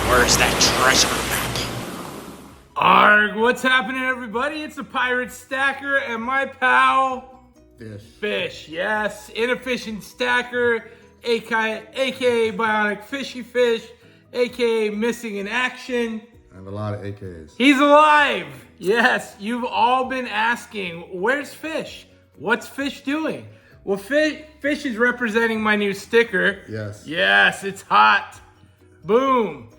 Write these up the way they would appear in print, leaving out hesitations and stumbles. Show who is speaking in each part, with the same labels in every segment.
Speaker 1: Where's that treasure map?
Speaker 2: Arg, what's happening, everybody? It's the Pirate Stacker and my pal... Fish, yes. Inefficient Stacker, aka Bionic Fishy Fish, aka Missing in Action.
Speaker 3: I have a lot of AKs.
Speaker 2: He's alive! Yes, you've all been asking, where's Fish? What's Fish doing? Well, Fish is representing my new sticker.
Speaker 3: Yes.
Speaker 2: Yes, it's hot. Boom.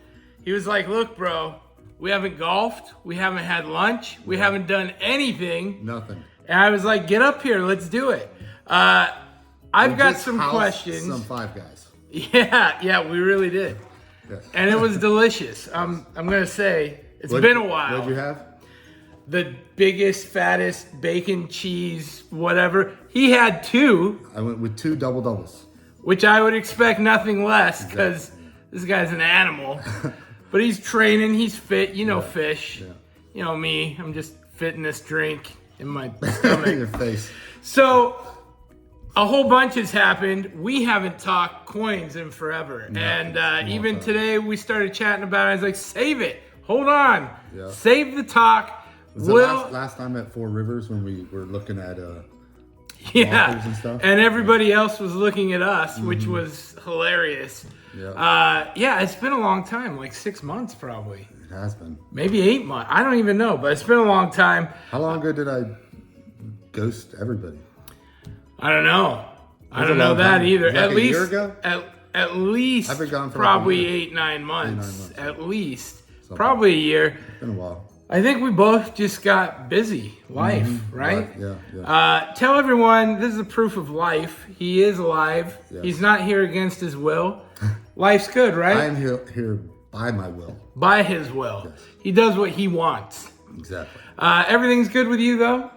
Speaker 2: He was like, look, bro, we haven't golfed, we haven't had lunch, we haven't done anything.
Speaker 3: Nothing.
Speaker 2: And I was like, get up here, let's do it. I've got some questions.
Speaker 3: Some Five Guys.
Speaker 2: Yeah, we really did.
Speaker 3: Yes.
Speaker 2: And it was delicious. I'm gonna say, it's been a while.
Speaker 3: What'd you have?
Speaker 2: The biggest, fattest bacon, cheese, whatever. He had 2.
Speaker 3: I went with 2 double doubles.
Speaker 2: Which I would expect nothing less, because this guy's an animal. But he's training, he's fit, you know, Fish.
Speaker 3: Yeah.
Speaker 2: You know me, I'm just fitting this drink in my stomach.
Speaker 3: In your face.
Speaker 2: So, a whole bunch has happened. We haven't talked coins in forever.
Speaker 3: No,
Speaker 2: and even today we started chatting about it. I was like, save it. Hold on.
Speaker 3: Yeah.
Speaker 2: Save the talk.
Speaker 3: Was it last time at Four Rivers when we were looking at
Speaker 2: yeah,
Speaker 3: and stuff?
Speaker 2: And everybody else was looking at us, which was hilarious.
Speaker 3: Yeah.
Speaker 2: It's been a long time, like 6 months probably.
Speaker 3: It has been.
Speaker 2: Maybe 8 months. I don't even know, but it's been a long time.
Speaker 3: How long ago did I ghost everybody?
Speaker 2: I don't know. I don't know that either.
Speaker 3: Like
Speaker 2: at least
Speaker 3: a year ago?
Speaker 2: At least
Speaker 3: I've been gone for
Speaker 2: probably
Speaker 3: like
Speaker 2: 8-9 months. At least.
Speaker 3: Something.
Speaker 2: Probably a year.
Speaker 3: It's been a while.
Speaker 2: I think we both just got busy. Life, right?
Speaker 3: Yeah.
Speaker 2: Tell everyone this is a proof of life. He is alive.
Speaker 3: Yes.
Speaker 2: He's not here against his will. Life's good, right?
Speaker 3: I am here by my will.
Speaker 2: By his will.
Speaker 3: Yes.
Speaker 2: He does what he wants.
Speaker 3: Exactly.
Speaker 2: Everything's good with you, though?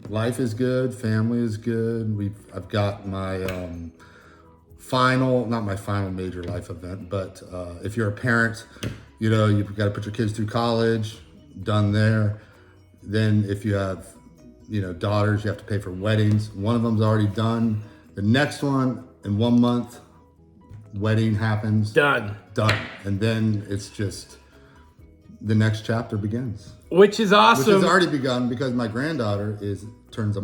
Speaker 3: Life is good. Family is good. I've got my not my final major life event, but if you're a parent, you know, you've got to put your kids through college, done there. Then if you have, you know, daughters, you have to pay for weddings. One of them's already done. The next one, in 1 month, wedding happens.
Speaker 2: Done.
Speaker 3: And then it's just, the next chapter begins.
Speaker 2: Which is awesome.
Speaker 3: Which has already begun because my granddaughter turns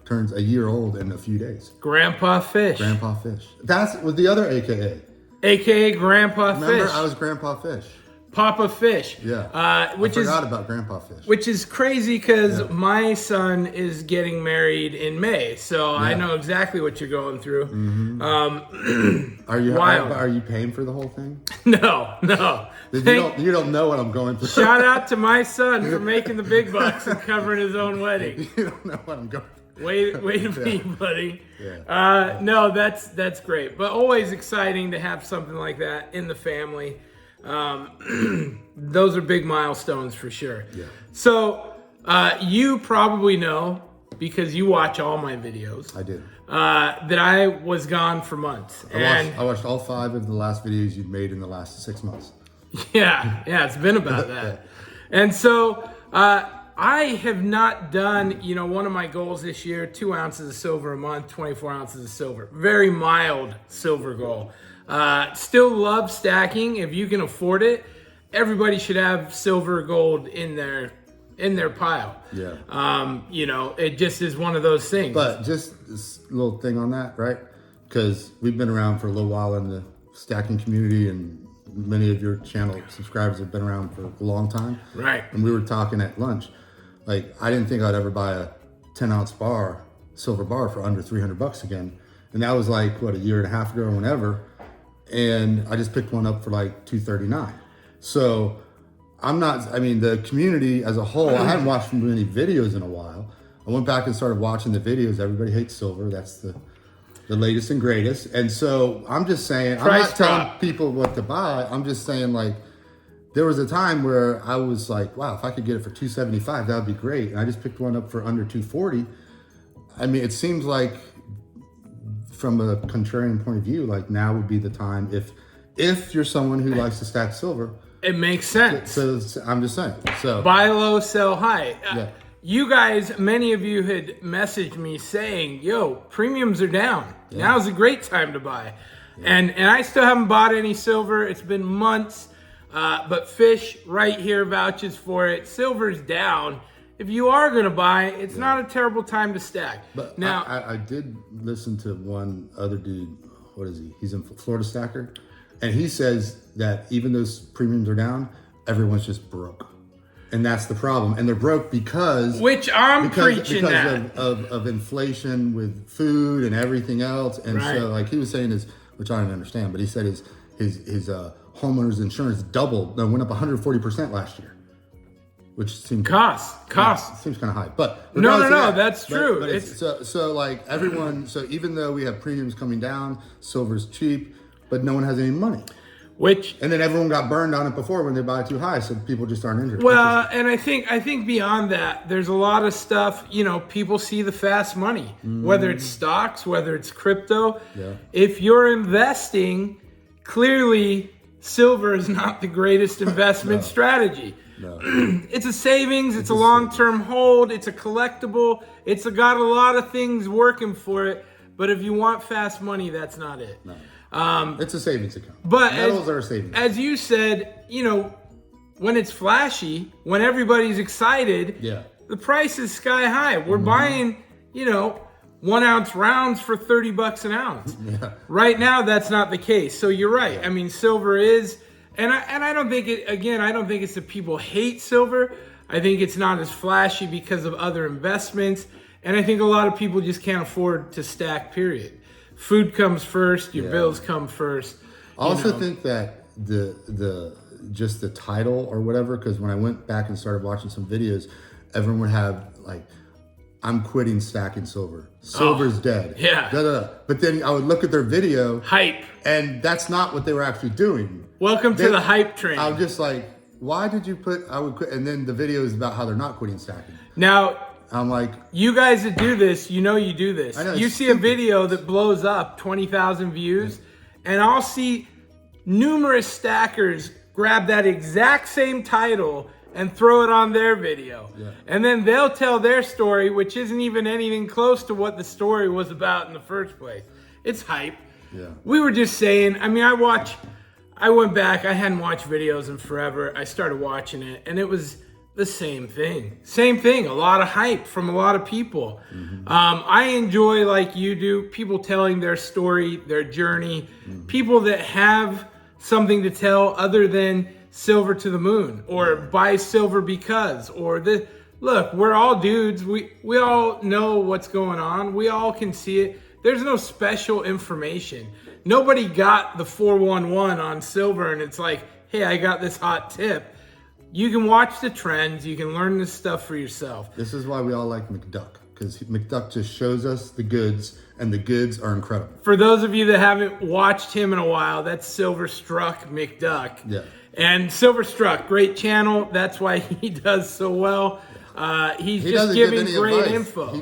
Speaker 3: turns a year old in a few days.
Speaker 2: Grandpa Fish.
Speaker 3: Grandpa Fish. That was the other AKA.
Speaker 2: AKA Grandpa Fish.
Speaker 3: Remember, I was Grandpa Fish.
Speaker 2: Papa Fish.
Speaker 3: Yeah.
Speaker 2: I forgot
Speaker 3: about Grandpa Fish.
Speaker 2: Which is crazy because my son is getting married in May, so I know exactly what you're going through.
Speaker 3: Mm-hmm. Are you paying for the whole thing?
Speaker 2: No.
Speaker 3: You don't know what I'm going through.
Speaker 2: Shout out to my son for making the big bucks and covering his own wedding.
Speaker 3: You don't know what I'm going through.
Speaker 2: Way to be, buddy.
Speaker 3: Yeah.
Speaker 2: No, that's great. But always exciting to have something like that in the family. Those are big milestones for sure.
Speaker 3: Yeah.
Speaker 2: So you probably know, because you watch all my videos.
Speaker 3: I did.
Speaker 2: That I was gone for months.
Speaker 3: I watched all 5 of the last videos you've made in the last 6 months.
Speaker 2: Yeah, it's been about that. And so I have not done, you know, one of my goals this year, 2 ounces of silver a month, 24 ounces of silver. Very mild silver goal. Still love stacking. If you can afford it, everybody should have silver or gold in their pile.
Speaker 3: Yeah.
Speaker 2: You know, it just is one of those things.
Speaker 3: But just this little thing on that, right? Because we've been around for a little while in the stacking community, and many of your channel subscribers have been around for a long time.
Speaker 2: Right.
Speaker 3: And we were talking at lunch. Like, I didn't think I'd ever buy a 10-ounce silver bar for under $300 again. And that was like, a year and a half ago or whenever. And I just picked one up for like $239. So the community as a whole, I hadn't watched many videos in a while. I went back and started watching the videos. Everybody hates silver. That's the latest and greatest. And so I'm just saying, I'm not telling people what to buy. I'm just saying, like, there was a time where I was like, wow, if I could get it for $275, that would be great. And I just picked one up for under $240. I mean, it seems like, from a contrarian point of view, like, now would be the time if you're someone who likes to stack silver.
Speaker 2: It makes sense.
Speaker 3: So I'm just saying. So
Speaker 2: buy low, sell high.
Speaker 3: Yeah.
Speaker 2: You guys, many of you had messaged me saying, yo, premiums are down. Yeah. Now's a great time to buy. And I still haven't bought any silver. It's been months, but Fish right here vouches for it. Silver's down. If you are going to buy, it's not a terrible time to stack.
Speaker 3: But
Speaker 2: now,
Speaker 3: I did listen to one other dude. What is he? He's in Florida Stacker, and he says that even though premiums are down, everyone's just broke. And that's the problem. And they're broke because...
Speaker 2: Which I'm preaching
Speaker 3: that. Of inflation with food and everything else. And so, like he was saying, which I don't understand, but he said his homeowner's insurance doubled. No, went up 140% last year. Which seems...
Speaker 2: Cost.
Speaker 3: Seems kind of high. But...
Speaker 2: No, that's true.
Speaker 3: But so like everyone... So even though we have premiums coming down, silver's cheap, but no one has any money. And then everyone got burned on it before when they buy too high, so people just aren't interested.
Speaker 2: Well, and I think beyond that, there's a lot of stuff, people see the fast money, whether it's stocks, whether it's crypto.
Speaker 3: Yeah.
Speaker 2: If you're investing, clearly silver is not the greatest investment strategy.
Speaker 3: No.
Speaker 2: It's a savings, it's a long-term hold, it's a collectible, it's got a lot of things working for it, but if you want fast money, that's not it.
Speaker 3: No. It's a savings account.
Speaker 2: But
Speaker 3: metals are a savings.
Speaker 2: As you said, when it's flashy, when everybody's excited, the price is sky high. We're buying, 1 ounce rounds for $30 an ounce.
Speaker 3: Yeah.
Speaker 2: Right now, that's not the case. So you're right. I mean, silver is, and I don't think I don't think it's that people hate silver. I think it's not as flashy because of other investments. And I think a lot of people just can't afford to stack, period. Food comes first, your bills come first.
Speaker 3: I also think that just the title or whatever, because when I went back and started watching some videos, everyone would have like, I'm quitting stacking silver. Silver's dead.
Speaker 2: Yeah.
Speaker 3: Da, da, da. But then I would look at their video.
Speaker 2: Hype.
Speaker 3: And that's not what they were actually doing.
Speaker 2: Welcome to the hype train.
Speaker 3: I'm just like, why did you put, I would quit? And then the video is about how they're not quitting stacking.
Speaker 2: Now,
Speaker 3: I'm like,
Speaker 2: you guys that do this, you do this.
Speaker 3: I know,
Speaker 2: you see a video that blows up 20,000 views, and I'll see numerous stackers grab that exact same title and throw it on their video.
Speaker 3: Yeah.
Speaker 2: And then they'll tell their story, which isn't even anything close to what the story was about in the first place. It's hype.
Speaker 3: Yeah.
Speaker 2: We were just saying, I mean, I went back, I hadn't watched videos in forever. I started watching it, and it was the same thing, a lot of hype from a lot of people. I enjoy, like you do, people telling their story, their journey, people that have something to tell other than silver to the moon or buy silver because, or look, we're all dudes, we all know what's going on, we all can see it. There's no special information. Nobody got the 411 on silver and it's like, hey, I got this hot tip. You can watch the trends. You can learn this stuff for yourself.
Speaker 3: This is why we all like McDuck, because McDuck just shows us the goods, and the goods are incredible.
Speaker 2: For those of you that haven't watched him in a while, that's Silverstruck McDuck.
Speaker 3: Yeah.
Speaker 2: And Silverstruck, great channel. That's why he does so well. He's just giving great info.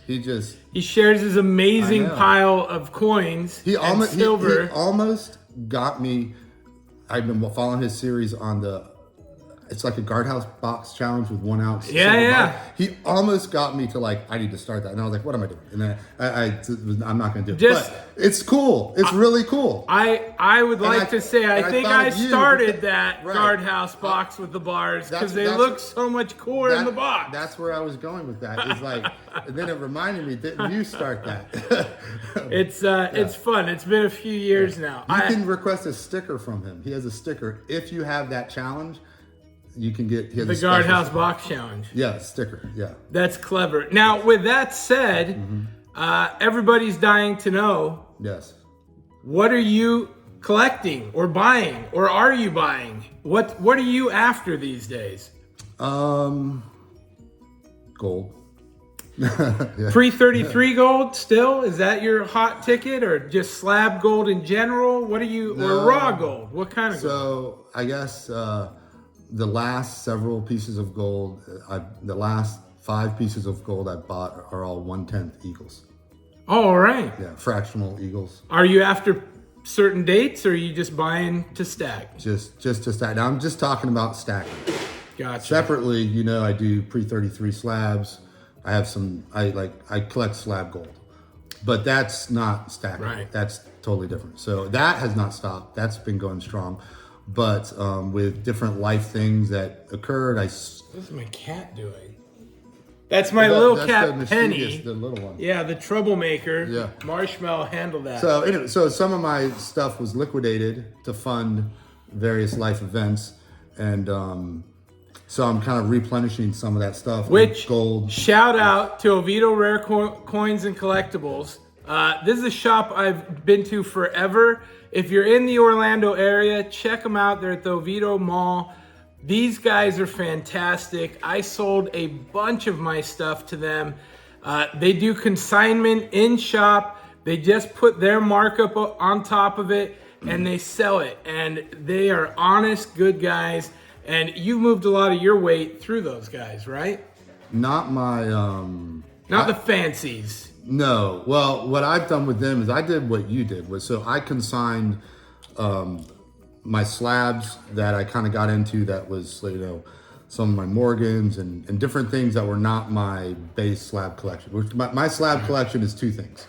Speaker 2: He shares his amazing pile of coins and silver.
Speaker 3: He almost got me. I've been following his series on it's like a guardhouse box challenge with 1 ounce.
Speaker 2: Yeah.
Speaker 3: He almost got me to like, I need to start that. And I was like, what am I doing? And then I'm not going to do it. But it's cool. It's really cool.
Speaker 2: I would like to say, I think I started that guardhouse box with the bars because they look so much cooler in the box.
Speaker 3: That's where I was going with that. It's like, and then it reminded me, didn't you start that?
Speaker 2: It's fun. It's been a few years now.
Speaker 3: You can request a sticker from him. He has a sticker. If you have that challenge, you can get
Speaker 2: the guardhouse box challenge.
Speaker 3: Yeah, sticker. Yeah,
Speaker 2: that's clever. Now, with that said, everybody's dying to know.
Speaker 3: Yes.
Speaker 2: What are you collecting or buying, or are you buying? What are you after these days?
Speaker 3: Gold.
Speaker 2: Pre-33 gold still? Is that your hot ticket, or just slab gold in general? What are you, or raw gold? What kind of gold?
Speaker 3: So I guess the last several pieces of gold, the last 5 pieces of gold I bought are all 1/10 eagles.
Speaker 2: Oh, all right.
Speaker 3: Yeah, fractional eagles.
Speaker 2: Are you after certain dates, or are you just buying to stack?
Speaker 3: Just to stack. Now I'm just talking about stacking.
Speaker 2: Gotcha.
Speaker 3: Separately, I do pre-33 slabs. I have some. I collect slab gold. But that's not stacking.
Speaker 2: Right.
Speaker 3: That's totally different. So that has not stopped. That's been going strong. But with different life things that occurred,
Speaker 2: What's my cat doing? That's my little cat,
Speaker 3: the
Speaker 2: Penny.
Speaker 3: the little one.
Speaker 2: Yeah, the troublemaker.
Speaker 3: Yeah.
Speaker 2: Marshmallow handled that.
Speaker 3: So anyway, so some of my stuff was liquidated to fund various life events, and so I'm kind of replenishing some of that stuff.
Speaker 2: Which,
Speaker 3: gold.
Speaker 2: shout out to Oviedo Rare Coins and Collectibles. This is a shop I've been to forever. If you're in the Orlando area, check them out. They're at the Oviedo Mall. These guys are fantastic. I sold a bunch of my stuff to them. They do consignment in shop. They just put their markup on top of it and they sell it. And they are honest, good guys. And you moved a lot of your weight through those guys, right?
Speaker 3: Not my
Speaker 2: Not the fancies.
Speaker 3: No. Well, what I've done with them is I did what you did. So I consigned my slabs that I kind of got into, that was, you know, some of my Morgans and different things that were not my base slab collection. Which my slab collection is two things: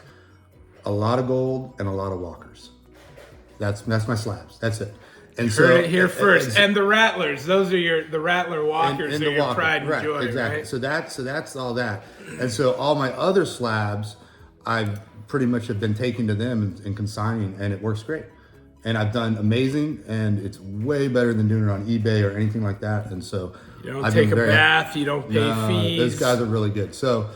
Speaker 3: a lot of gold and a lot of walkers. That's my slabs. That's it. And so
Speaker 2: heard it here first. And the rattlers, those are the rattler walkers
Speaker 3: and
Speaker 2: are
Speaker 3: the
Speaker 2: your
Speaker 3: walker.
Speaker 2: pride and
Speaker 3: Right,
Speaker 2: joy,
Speaker 3: exactly.
Speaker 2: right?
Speaker 3: So that's all that. And so all my other slabs, I've pretty much have been taking to them and consigning, and it works great. And I've done amazing, and it's way better than doing it on eBay or anything like that. And so
Speaker 2: You don't take a bath, you don't pay fees.
Speaker 3: Those guys are really good. So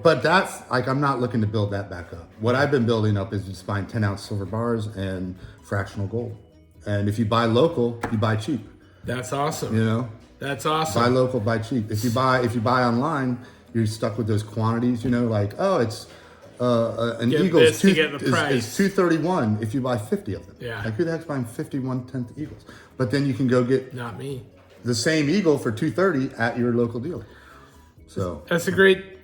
Speaker 3: but that's like, I'm not looking to build that back up. What I've been building up is just buying 10-ounce silver bars and fractional gold. And if you buy local, you buy cheap.
Speaker 2: That's awesome.
Speaker 3: You know?
Speaker 2: That's awesome.
Speaker 3: Buy local, buy cheap. If you buy online, you're stuck with those quantities, you know, like, oh, it's an
Speaker 2: Get
Speaker 3: Eagles
Speaker 2: this to get the price.
Speaker 3: is 231 if you buy 50 of them.
Speaker 2: Yeah.
Speaker 3: Like, who the heck's buying 51/10 Eagles? But then you can go get
Speaker 2: Not me.
Speaker 3: the same Eagle for 230 at your local dealer. So
Speaker 2: That's a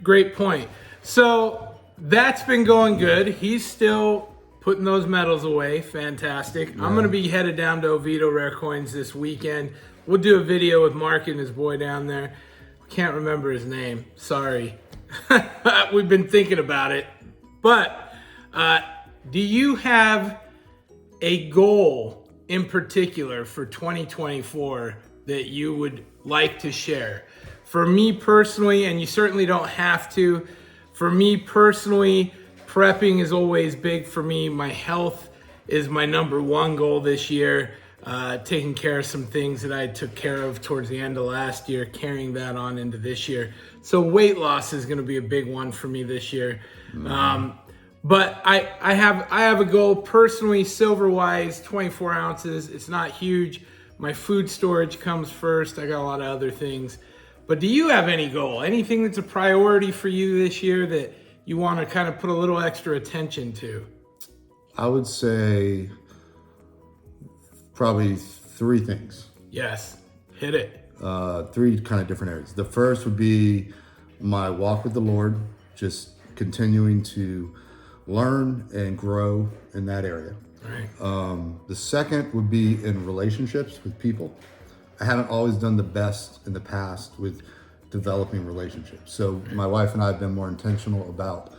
Speaker 2: great point. So that's been going good. He's still putting those medals away. Fantastic. I'm going to be headed down to Oviedo Rare Coins this weekend. We'll do a video with Mark and his boy down there. Can't remember his name. Sorry. We've been thinking about it. But do you have a goal in particular for 2024 that you would like to share? For me personally, and you certainly don't have to, for me personally, prepping is always big for me. My health is my number one goal this year. Taking care of some things that I took care of towards the end of last year, carrying that on into this year. So weight loss is going to be a big one for me this year. But I have a goal personally, silver wise, 24 ounces. It's not huge. My food storage comes first. I got a lot of other things. But do you have any goal? Anything that's a priority for you this year that you want to kind of put a little extra attention to?
Speaker 3: I would say probably three things.
Speaker 2: Yes, hit it.
Speaker 3: Three kind of different areas. The first would be my walk with the Lord, just continuing to learn and grow in that area.
Speaker 2: Right.
Speaker 3: The second would be in relationships with people. I haven't always done the best in the past with developing relationships. So my wife and I have been more intentional about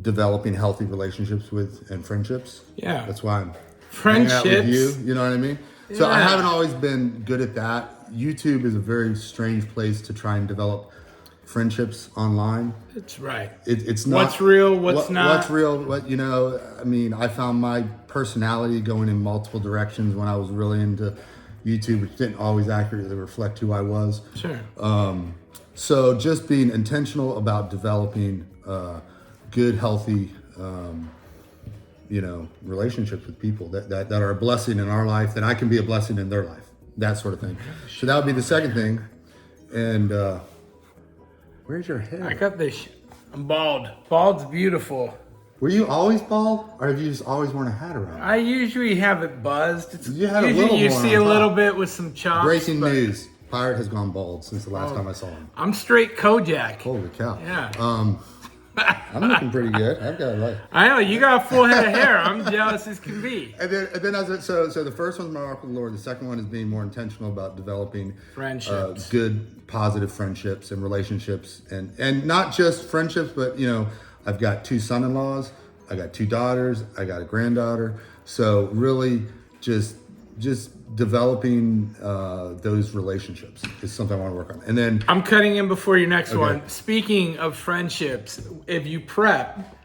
Speaker 3: developing healthy relationships with and friendships.
Speaker 2: Yeah.
Speaker 3: That's why I'm
Speaker 2: Friendships.
Speaker 3: hanging out with you. You know what I mean? So I
Speaker 2: Yeah.
Speaker 3: haven't always been good at that. YouTube is a very strange place to try and develop friendships online.
Speaker 2: That's right.
Speaker 3: It's not
Speaker 2: What's real, what's not.
Speaker 3: What's real, what, you know, I mean, I found my personality going in multiple directions when I was really into YouTube, which didn't always accurately reflect who I was.
Speaker 2: Sure.
Speaker 3: So just being intentional about developing good, healthy, you know, relationships with people that are a blessing in our life, that I can be a blessing in their life, that sort of thing. So that would be the second thing. And where's your hair?
Speaker 2: I got this. I'm bald. Bald's beautiful.
Speaker 3: Were you always bald, or have you just always worn a hat around?
Speaker 2: I usually have it buzzed. It's
Speaker 3: You had a
Speaker 2: usually
Speaker 3: little
Speaker 2: you
Speaker 3: more
Speaker 2: see
Speaker 3: on
Speaker 2: a little
Speaker 3: top.
Speaker 2: bit with some chops.
Speaker 3: Breaking
Speaker 2: but
Speaker 3: news: Pirate has gone bald since the last time I saw him.
Speaker 2: I'm straight Kojak.
Speaker 3: Holy cow!
Speaker 2: Yeah.
Speaker 3: I'm looking pretty good. I've got like.
Speaker 2: I know you got a full head of hair. I'm jealous as can be.
Speaker 3: And then so the first one's my walk with the Lord. The second one is being more intentional about developing
Speaker 2: Friendships,
Speaker 3: good, positive friendships and relationships, and not just friendships, but I've got 2 son-in-laws, I got 2 daughters, I got a granddaughter. So really, just developing those relationships is something I want to work on. And then
Speaker 2: I'm cutting in before your next one. Speaking of friendships, if you prep,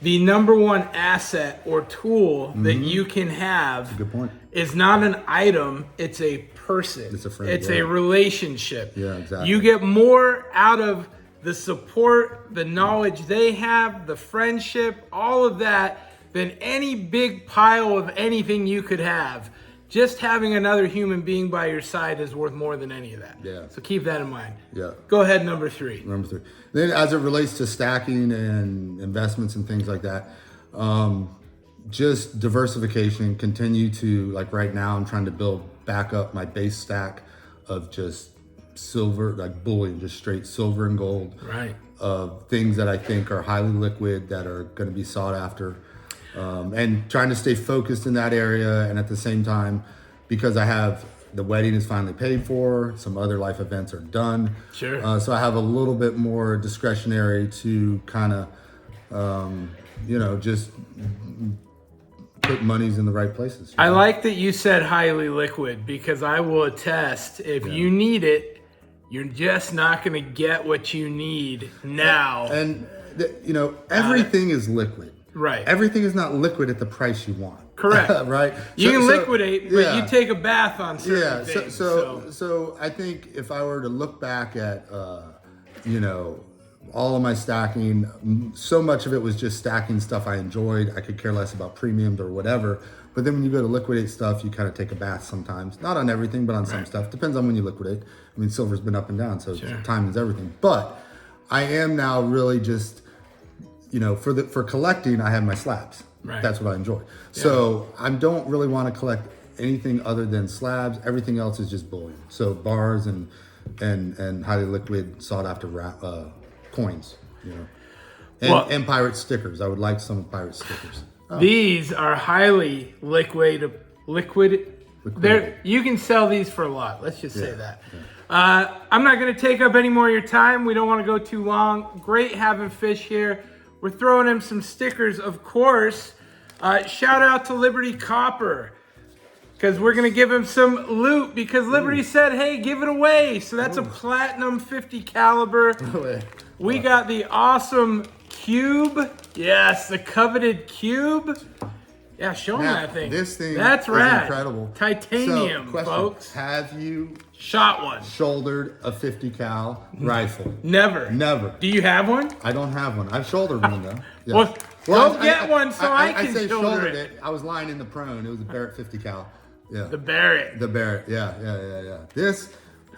Speaker 2: the number one asset or tool that you can have
Speaker 3: good point.
Speaker 2: is not an item, it's a person.
Speaker 3: It's a friend.
Speaker 2: It's a relationship.
Speaker 3: Yeah, exactly.
Speaker 2: You get more out of the support, the knowledge they have, the friendship, all of that than any big pile of anything you could have. Just having another human being by your side is worth more than any of that.
Speaker 3: Yeah.
Speaker 2: So keep that in mind.
Speaker 3: Yeah.
Speaker 2: Go ahead, number 3.
Speaker 3: Number 3. Then as it relates to stacking and investments and things like that, just diversification, continue to, like right now, I'm trying to build back up my base stack of just silver, like bullion, just straight silver and gold.
Speaker 2: Right.
Speaker 3: Of things that I think are highly liquid that are going to be sought after. And trying to stay focused in that area. And at the same time, because the wedding is finally paid for, some other life events are done.
Speaker 2: Sure.
Speaker 3: So I have a little bit more discretionary to kind of, just put monies in the right places.
Speaker 2: I like that you said highly liquid, because I will attest, if you need it, you're just not going to get what you need now.
Speaker 3: And, everything is liquid.
Speaker 2: Right.
Speaker 3: Everything is not liquid at the price you want.
Speaker 2: Correct.
Speaker 3: Right.
Speaker 2: You can liquidate, but you take a bath on certain things.
Speaker 3: So I think if I were to look back at, all of my stacking, so much of it was just stacking stuff I enjoyed. I could care less about premiums or whatever. But then when you go to liquidate stuff, you kind of take a bath sometimes. Not on everything, but on some stuff. Depends on when you liquidate. I mean, silver's been up and down, so time is everything. But I am now really just, for collecting, I have my slabs.
Speaker 2: Right.
Speaker 3: That's what I enjoy. So I don't really want to collect anything other than slabs. Everything else is just bullion. So bars and highly liquid, sought after coins. And pirate stickers. I would like some pirate stickers.
Speaker 2: These are highly liquid. You can sell these for a lot. Let's just say that. Yeah. I'm not going to take up any more of your time. We don't want to go too long. Great having Fish here. We're throwing him some stickers, of course. Shout out to Liberty Copper, because we're going to give him some loot, because Liberty said, hey, give it away. So that's a platinum 50 caliber. We got the awesome cube. Yes, the coveted cube. Yeah, show me that thing.
Speaker 3: This thing
Speaker 2: that's
Speaker 3: is
Speaker 2: rad.
Speaker 3: Incredible.
Speaker 2: Titanium,
Speaker 3: question,
Speaker 2: folks.
Speaker 3: Have you
Speaker 2: shot one?
Speaker 3: Shouldered a 50 cal rifle?
Speaker 2: Never.
Speaker 3: Do
Speaker 2: you have one?
Speaker 3: I don't have one. I've shouldered one though. Yeah.
Speaker 2: Well, go get one so I can
Speaker 3: say
Speaker 2: shoulder it.
Speaker 3: I was lying in the prone. It was a Barrett 50 cal. Yeah.
Speaker 2: The Barrett.
Speaker 3: Yeah.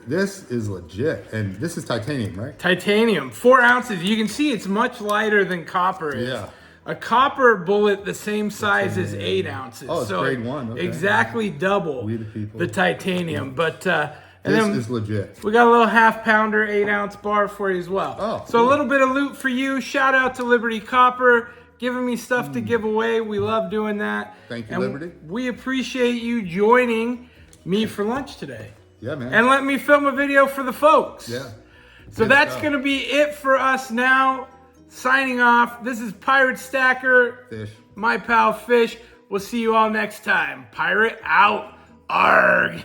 Speaker 3: This is legit, and this is titanium, right?
Speaker 2: Titanium, 4 ounces. You can see it's much lighter than copper is.
Speaker 3: Yeah.
Speaker 2: A copper bullet the same size as 8 ounces.
Speaker 3: Oh, it's grade 1. Okay.
Speaker 2: Exactly double the titanium. But
Speaker 3: this is legit.
Speaker 2: We got a little half-pounder 8-ounce bar for you as well.
Speaker 3: Oh,
Speaker 2: so a little bit of loot for you. Shout out to Liberty Copper, giving me stuff to give away. We love doing that.
Speaker 3: Thank you, Liberty.
Speaker 2: We appreciate you joining me for lunch today.
Speaker 3: Yeah, man.
Speaker 2: And let me film a video for the folks.
Speaker 3: Yeah.
Speaker 2: So that's going to be it for us now. Signing off. This is Pirate Stacker.
Speaker 3: Fish.
Speaker 2: My pal Fish. We'll see you all next time. Pirate out. Arg.